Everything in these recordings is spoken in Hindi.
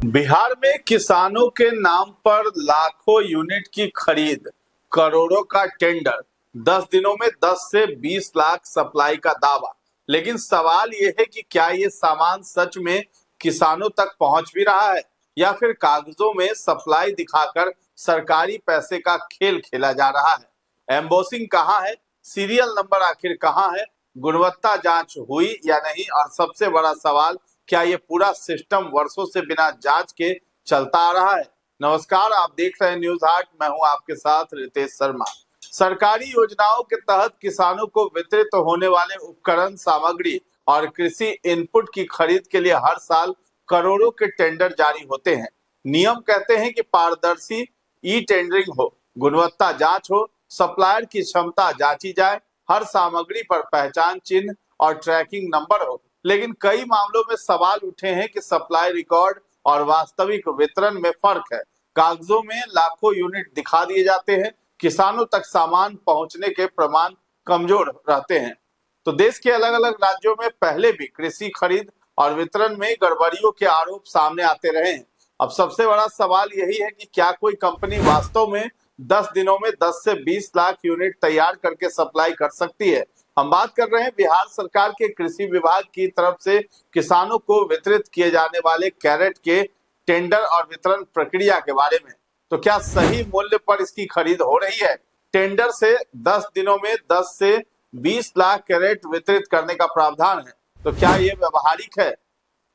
बिहार में किसानों के नाम पर लाखों यूनिट की खरीद, करोड़ों का टेंडर, 10 दिनों में 10 से 20 लाख सप्लाई का दावा। लेकिन सवाल यह है कि क्या ये सामान सच में किसानों तक पहुंच भी रहा है या फिर कागजों में सप्लाई दिखाकर सरकारी पैसे का खेल खेला जा रहा है। एम्बोसिंग कहाँ है, सीरियल नंबर आखिर कहाँ है, गुणवत्ता जांच हुई या नहीं, और सबसे बड़ा सवाल, क्या ये पूरा सिस्टम वर्षों से बिना जांच के चलता आ रहा है। नमस्कार, आप देख रहे हैं न्यूज हाट। मैं हूं आपके साथ रितेश शर्मा। सरकारी योजनाओं के तहत किसानों को वितरित होने वाले उपकरण सामग्री और कृषि इनपुट की खरीद के लिए हर साल करोड़ों के टेंडर जारी होते हैं। नियम कहते हैं कि पारदर्शी ई टेंडरिंग हो, गुणवत्ता जांच हो, सप्लायर की क्षमता जांची जाए, हर सामग्री पर पहचान चिन्ह और ट्रैकिंग नंबर हो। लेकिन कई मामलों में सवाल उठे हैं कि सप्लाई रिकॉर्ड और वास्तविक वितरण में फर्क है। कागजों में लाखों यूनिट दिखा दिए जाते हैं, किसानों तक सामान पहुंचने के प्रमाण कमजोर रहते हैं। तो देश के अलग अलग राज्यों में पहले भी कृषि खरीद और वितरण में गड़बड़ियों के आरोप सामने आते रहे हैं। अब सबसे बड़ा सवाल यही है कि क्या कोई कंपनी वास्तव में 10 दिनों में 10 से 20 लाख यूनिट तैयार करके सप्लाई कर सकती है। हम बात कर रहे हैं बिहार सरकार के कृषि विभाग की तरफ से किसानों को वितरित किए जाने वाले कैरेट के टेंडर और वितरण प्रक्रिया के बारे में। तो क्या सही मूल्य पर इसकी खरीद हो रही है? टेंडर से 10 दिनों में 10 से 20 लाख कैरेट वितरित करने का प्रावधान है। तो क्या ये व्यवहारिक है?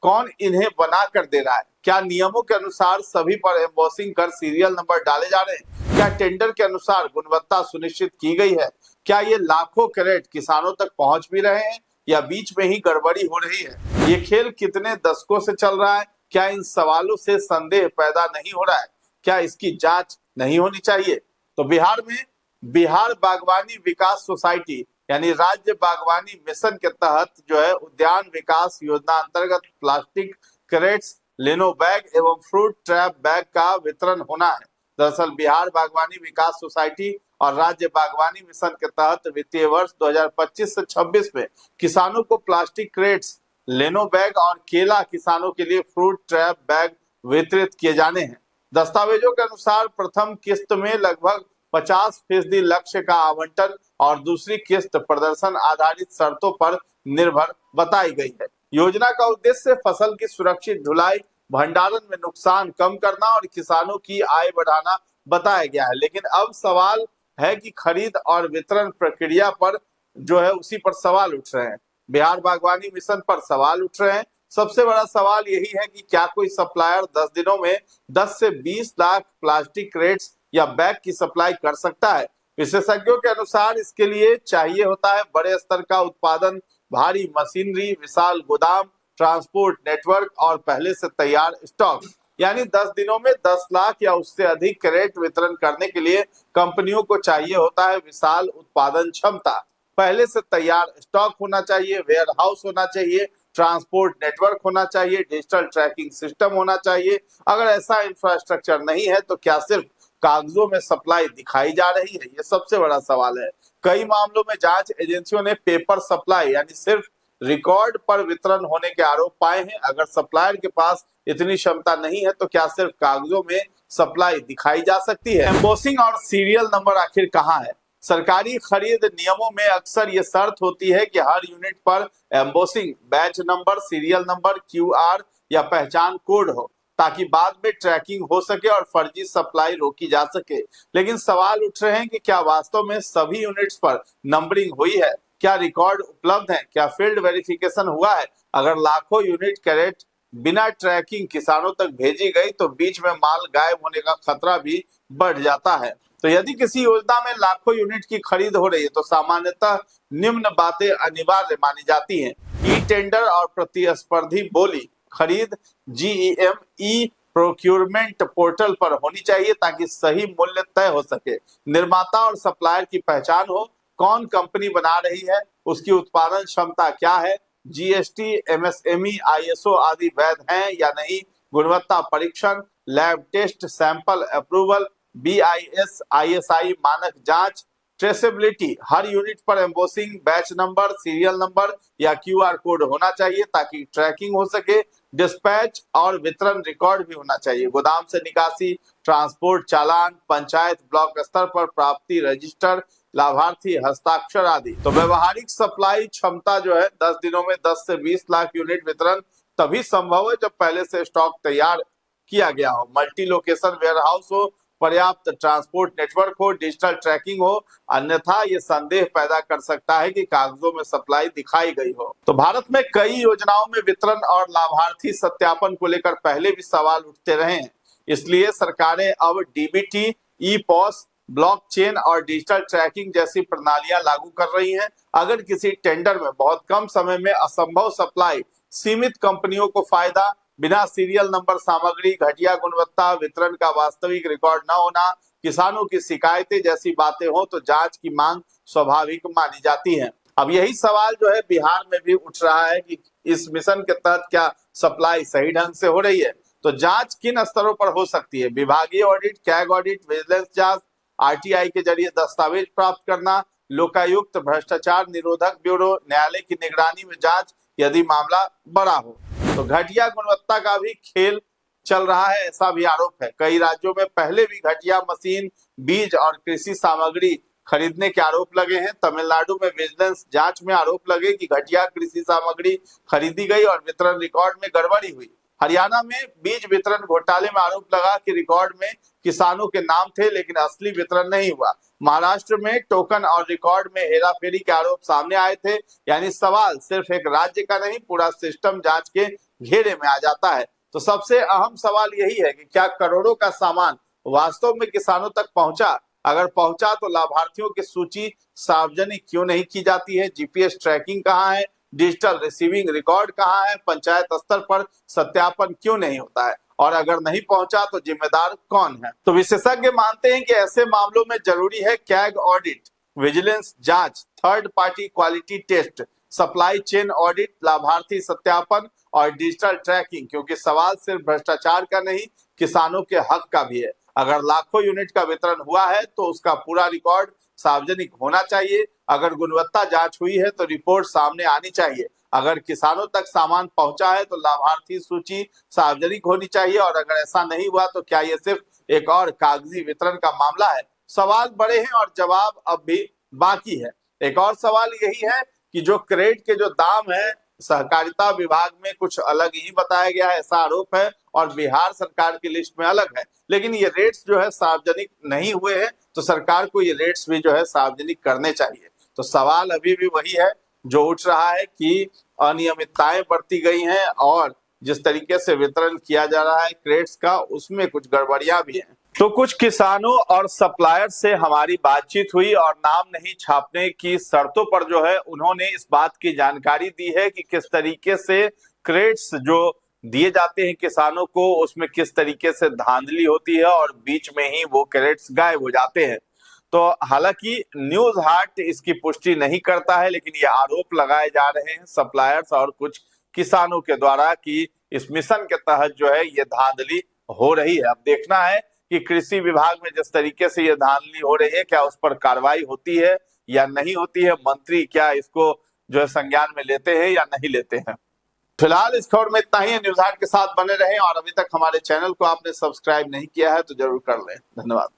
कौन इन्हें बना कर दे रहा है? क्या नियमों के अनुसार सभी पर एम्बॉसिंग कर सीरियल नंबर डाले जा रहे हैं? क्या टेंडर के अनुसार गुणवत्ता सुनिश्चित की गई है? क्या ये लाखों कैरेट किसानों तक पहुंच भी रहे हैं या बीच में ही गड़बड़ी हो रही है? ये खेल कितने दशकों से चल रहा है? क्या इन सवालों से संदेह पैदा नहीं हो रहा है? क्या इसकी जांच नहीं होनी चाहिए? तो बिहार में बिहार बागवानी विकास सोसाइटी यानी राज्य बागवानी मिशन के तहत जो है उद्यान विकास योजना अंतर्गत प्लास्टिक क्रेट्स, लेनो बैग एवं फ्रूट ट्रैप बैग का वितरण होना है। दरअसल बिहार बागवानी विकास सोसाइटी और राज्य बागवानी मिशन के तहत वित्तीय वर्ष 2025 से 26 में किसानों को प्लास्टिक क्रेट्स, लेनो बैग और केला किसानों के लिए फ्रूट ट्रैप बैग वितरित किए जाने हैं। दस्तावेजों के अनुसार प्रथम किस्त में लगभग 50% लक्ष्य का आवंटन और दूसरी किस्त प्रदर्शन आधारित शर्तों पर निर्भर बताई गई है। योजना का उद्देश्य फसल की सुरक्षित ढुलाई, भंडारण में नुकसान कम करना और किसानों की आय बढ़ाना बताया गया है। लेकिन अब सवाल है कि खरीद और वितरण प्रक्रिया पर जो है उसी पर सवाल उठ रहे हैं। बिहार बागवानी मिशन पर सवाल उठ रहे हैं। सबसे बड़ा सवाल यही है कि क्या कोई सप्लायर 10 दिनों में 10 से 20 लाख प्लास्टिक क्रेट्स या बैग की सप्लाई कर सकता है? विशेषज्ञों के अनुसार इसके लिए चाहिए होता है बड़े स्तर का उत्पादन, भारी मशीनरी, विशाल गोदाम, ट्रांसपोर्ट नेटवर्क और पहले से तैयार स्टॉक। यानी 10 दिनों में 10 लाख या उससे अधिक कैरेट वितरण करने के लिए कंपनियों को चाहिए होता है विशाल उत्पादन क्षमता, पहले से तैयार स्टॉक होना चाहिए, वेयर हाउस होना चाहिए, ट्रांसपोर्ट नेटवर्क होना चाहिए, डिजिटल ट्रैकिंग सिस्टम होना चाहिए। अगर ऐसा इंफ्रास्ट्रक्चर नहीं है तो क्या सिर्फ कागजों में सप्लाई दिखाई जा रही है? ये सबसे बड़ा सवाल है। कई मामलों में जांच एजेंसियों ने पेपर सप्लाई यानी सिर्फ रिकॉर्ड पर वितरण होने के आरोप पाए हैं। अगर सप्लायर के पास इतनी क्षमता नहीं है तो क्या सिर्फ कागजों में सप्लाई दिखाई जा सकती है? एम्बोसिंग और सीरियल नंबर आखिर कहाँ है? सरकारी खरीद नियमों में अक्सर ये शर्त होती है कि हर यूनिट पर embossing, batch number, serial number, QR या पहचान कोड हो ताकि बाद में ट्रैकिंग हो सके और फर्जी सप्लाई रोकी जा सके। लेकिन सवाल उठ रहे हैं कि क्या वास्तव में सभी यूनिट्स पर नंबरिंग हुई है? क्या रिकॉर्ड उपलब्ध है? क्या फील्ड वेरिफिकेशन हुआ है? अगर लाखों यूनिट कैरेट बिना ट्रैकिंग किसानों तक भेजी गई तो बीच में माल गायब होने का खतरा भी बढ़ जाता है। तो यदि किसी योजना में लाखों यूनिट की खरीद हो रही है तो सामान्यतः निम्न बातें अनिवार्य मानी जाती हैं। ई टेंडर और प्रतिस्पर्धी बोली खरीद GEM ई प्रोक्यूरमेंट पोर्टल पर होनी चाहिए ताकि सही मूल्य तय हो सके। निर्माता और सप्लायर की पहचान हो, कौन कंपनी बना रही है, उसकी उत्पादन क्षमता क्या है, GST, MSME, ISO आदि वैध हैं या नहीं, गुणवत्ता परीक्षण, lab test, sample approval, BIS ISI मानक जांच, ट्रेसेबिलिटी, हर यूनिट पर embossing, batch number, serial number या QR कोड होना चाहिए ताकि ट्रैकिंग हो सके। डिस्पैच और वितरण रिकॉर्ड भी होना चाहिए। गोदाम से निकासी, ट्रांसपोर्ट चालान, पंचायत ब्लॉक स्तर पर प्राप्ति रजिस्टर, लाभार्थी हस्ताक्षर आदि। तो व्यवहारिक सप्लाई क्षमता जो है 10 दिनों में 10 से 20 लाख यूनिट वितरण तभी संभव है जब पहले से स्टॉक तैयार किया गया हो, मल्टी लोकेशन वेयरहाउस हो, पर्याप्त ट्रांसपोर्ट नेटवर्क हो, डिजिटल ट्रैकिंग हो। अन्यथा ये संदेह पैदा कर सकता है कि कागजों में सप्लाई दिखाई गई हो। तो भारत में कई योजनाओं में वितरण और लाभार्थी सत्यापन को लेकर पहले भी सवाल उठते रहे हैं। इसलिए सरकारें अब डीबीटी, ई पॉस, ब्लॉकचेन और डिजिटल ट्रैकिंग जैसी प्रणालियां लागू कर रही हैं। अगर किसी टेंडर में बहुत कम समय में असंभव सप्लाई, सीमित कंपनियों को फायदा, बिना सीरियल नंबर सामग्री, घटिया गुणवत्ता, वितरण का वास्तविक रिकॉर्ड न होना, किसानों की शिकायतें जैसी बातें हो तो जांच की मांग स्वाभाविक मानी जाती है। अब यही सवाल जो है बिहार में भी उठ रहा है कि इस मिशन के तहत क्या सप्लाई सही ढंग से हो रही है। तो जांच किन स्तरों पर हो सकती है? विभागीय ऑडिट, कैग ऑडिट, विजिलेंस जांच, आरटीआई के जरिए दस्तावेज प्राप्त करना, लोकायुक्त, भ्रष्टाचार निरोधक ब्यूरो, न्यायालय की निगरानी में जांच यदि मामला बड़ा हो। तो घटिया गुणवत्ता का भी खेल चल रहा है, ऐसा भी आरोप है। कई राज्यों में पहले भी घटिया मशीन, बीज और कृषि सामग्री खरीदने के आरोप लगे हैं। तमिलनाडु में विजिलेंस जांच में आरोप लगे कि घटिया कृषि सामग्री खरीदी गई और वितरण रिकॉर्ड में गड़बड़ी हुई। हरियाणा में बीज वितरण घोटाले में आरोप लगा कि रिकॉर्ड में किसानों के नाम थे लेकिन असली वितरण नहीं हुआ। महाराष्ट्र में टोकन और रिकॉर्ड में हेराफेरी के आरोप सामने आए थे। यानी सवाल सिर्फ एक राज्य का नहीं, पूरा सिस्टम जांच के घेरे में आ जाता है। तो सबसे अहम सवाल यही है कि क्या करोड़ों का सामान वास्तव में किसानों तक पहुंचा? अगर पहुंचा तो लाभार्थियों की सूची सार्वजनिक क्यों नहीं की जाती है? जीपीएस ट्रैकिंग कहाँ है? डिजिटल रिसीविंग रिकॉर्ड कहाँ है? पंचायत स्तर पर सत्यापन क्यों नहीं होता है? और अगर नहीं पहुंचा तो जिम्मेदार कौन है? तो विशेषज्ञ मानते हैं कि ऐसे मामलों में जरूरी है कैग ऑडिट, विजिलेंस जांच, third party quality test, supply chain audit, लाभार्थी सत्यापन और डिजिटल ट्रैकिंग, क्योंकि सवाल सिर्फ भ्रष्टाचार का नहीं, किसानों के हक का भी है। अगर लाखों यूनिट का वितरण हुआ है तो उसका पूरा रिकॉर्ड सार्वजनिक होना चाहिए। अगर गुणवत्ता जांच हुई है तो रिपोर्ट सामने आनी चाहिए। अगर किसानों तक सामान पहुंचा है तो लाभार्थी सूची सार्वजनिक होनी चाहिए। और अगर ऐसा नहीं हुआ तो क्या ये सिर्फ एक और कागजी वितरण का मामला है? सवाल बड़े हैं और जवाब अब भी बाकी है। एक और सवाल यही है कि जो क्रेडिट के जो दाम है सहकारिता विभाग में कुछ अलग ही बताया गया है, ऐसा आरोप है, और बिहार सरकार की लिस्ट में अलग है। लेकिन ये रेट्स जो है सार्वजनिक नहीं हुए हैं, तो सरकार को ये रेट्स भी जो है सार्वजनिक करने चाहिए। तो सवाल अभी भी वही है जो उठ रहा है कि अनियमितताएं बढ़ती गई हैं और जिस तरीके से वितरण किया जा रहा है क्रेडिट्स का, उसमें कुछ गड़बड़ियां भी हैं। तो कुछ किसानों और सप्लायर से हमारी बातचीत हुई और नाम नहीं छापने की शर्तों पर जो है उन्होंने इस बात की जानकारी दी है कि किस तरीके से क्रेडिट्स जो दिए जाते हैं किसानों को, उसमें किस तरीके से धांधली होती है और बीच में ही वो क्रेडिट्स गायब हो जाते हैं। तो हालांकि न्यूज हार्ट इसकी पुष्टि नहीं करता है, लेकिन ये आरोप लगाए जा रहे हैं सप्लायर्स और कुछ किसानों के द्वारा कि इस मिशन के तहत जो है ये धांधली हो रही है। अब देखना है कि कृषि विभाग में जिस तरीके से ये धांधली हो रही है क्या उस पर कार्रवाई होती है या नहीं होती है, मंत्री क्या इसको जो है संज्ञान में लेते हैं या नहीं लेते हैं। फिलहाल इस खबर में इतना ही है। न्यूज हार्ट के साथ बने रहें और अभी तक हमारे चैनल को आपने सब्सक्राइब नहीं किया है तो जरूर कर लें। धन्यवाद।